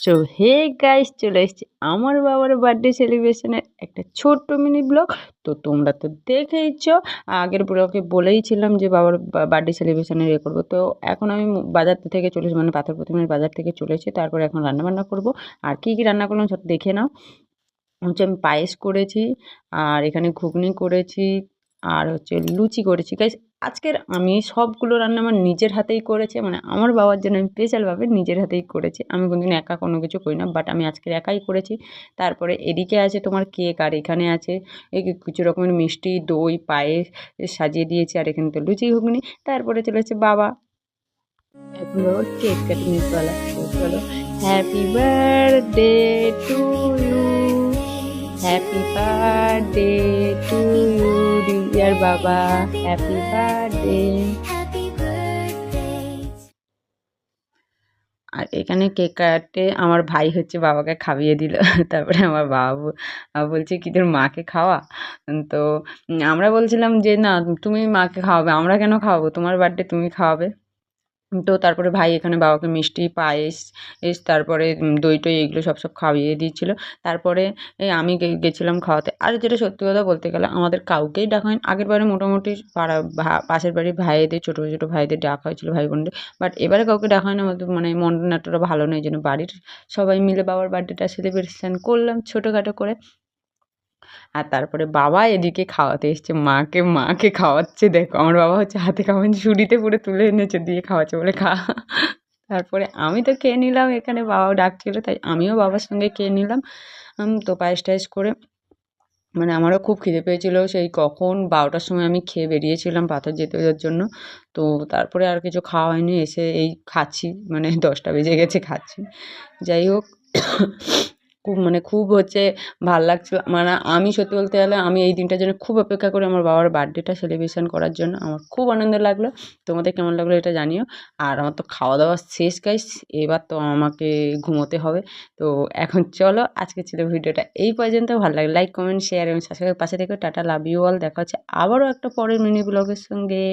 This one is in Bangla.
সো হে গাইস, চলে এসেছি আমার বাবার বার্থডে সেলিব্রেশনের একটা ছোট্ট মিনি ব্লগ। তো তোমরা তো দেখেইছো, আগের ব্লগে বলেইছিলাম যে বাবার বার্থডে সেলিব্রেশনের করবো। তো এখন আমি বাজার থেকে চলেছি, মানে পাথর প্রতিমার বাজার থেকে চলেছি। তারপরে এখন রান্নাবান্না করবো। আর কি কি রান্না করলাম সেটা দেখে নাও। হচ্ছে আমি পায়েস করেছি, আর এখানে ঘুগনি করেছি, আর হচ্ছে লুচি করেছি। গাইস, আজকের আমি সবগুলো রান্না আমার নিজের হাতেই করেছি, মানে আমার বাবার জন্য আমি স্পেশালভাবে নিজের হাতেই করেছি। আমি কোনোদিন একা কোনো কিছু করি না, বাট আমি আজকের একাই করেছি। তারপরে এদিকে আছে তোমার কেক, আর এখানে আছে এই কিছু রকমের মিষ্টি, দই, পায়েস সাজিয়ে দিয়েছি, আর এখানে তো লুচি ঘুগনি। তারপরে চলেছে বাবা, এখন বাবার কেক কাটিং এর পালা। তো চলো, happy birthday to you, happy birthday to you dear বাবা, হ্যাপি বার্থডে। আর এখানে কেক কাটে আমার ভাই হচ্ছে বাবাকে খাইয়ে দিল। তারপরে আমার বাবা বলছে কি তোর মাকে খাওয়া। তো আমরা বলছিলাম যে না, তুমি মাকে খাওয়াবে, আমরা কেন খাওয়াবো, তোমার বার্থডে তুমি খাওয়াবে। তো তারপরে ভাই এখানে বাবাকে মিষ্টি, পায়েস, তারপরে দই-টই এগুলো সব খাইয়ে দিচ্ছিল। তারপরে এই আমি গেছিলাম খাওয়াতে। আর যেটা সত্যি কথা বলতে গেলে আমাদের কাউকেই ডাকা হয়নি। আগেরবারে মোটামুটি পাড়া পাশের বাড়ির ভাইদের, ছোট ভাইদের ডাকা হয়েছিল, ভাই বোনদের। বাট এবারে কাউকে ডাকা হয়নি। আমাদের মানে মনটা এতটা ভালো নেই, এইজন্য বাড়ির সবাই মিলে বাবার বার্থডেটা সেলিব্রেশন করলাম ছোটখাটো করে। আর তারপরে বাবা এদিকে খাওয়াতে এসছে মাকে, মাকে খাওয়াচ্ছে। দেখো আমার বাবা হচ্ছে হাতে খাওয়াচ্ছে, ঝুড়িতে পুরো তুলে এনেছে, দিয়ে খাওয়াচ্ছে, বলে খা। তারপরে আমি তো খেয়ে নিলাম, এখানে বাবাও ডাকছিল তাই আমিও বাবার সঙ্গে খেয়ে নিলাম। তো পায়েস টায়েস করে, মানে আমারও খুব খিদে পেয়েছিল, সেই কখন 12টার সময় আমি খেয়ে বেরিয়েছিলাম পাথর যেতে যাওয়ার জন্য। তো তারপরে আর কিছু খাওয়া হয়নি, এসে এই খাচ্ছি, মানে 10টা বেজে গেছে খাচ্ছি। যাই হোক, খুব হচ্ছে ভাল লাগছিল। মানে আমি সত্যি বলতে গেলে আমি এই দিনটার জন্য খুব অপেক্ষা করি, আমার বাবার বার্থডেটা সেলিব্রেশন করার জন্য। আমার খুব আনন্দ লাগলো। তোমাদের কেমন লাগলো এটা জানিও। আর আমার তো খাওয়া দাওয়া শেষ গাইস, এবার তো আমাকে ঘুমোতে হবে। তো এখন চলো, আজকে ছিল ভিডিওটা এই পর্যন্ত। ভালো লাগে লাইক, কমেন্ট, শেয়ার এবং সাবস্ক্রাইব পাশে থেকে। টাটা, লাভ ইউ অল। দেখা হচ্ছে আবারও একটা পরের মিনি ব্লগের সঙ্গে।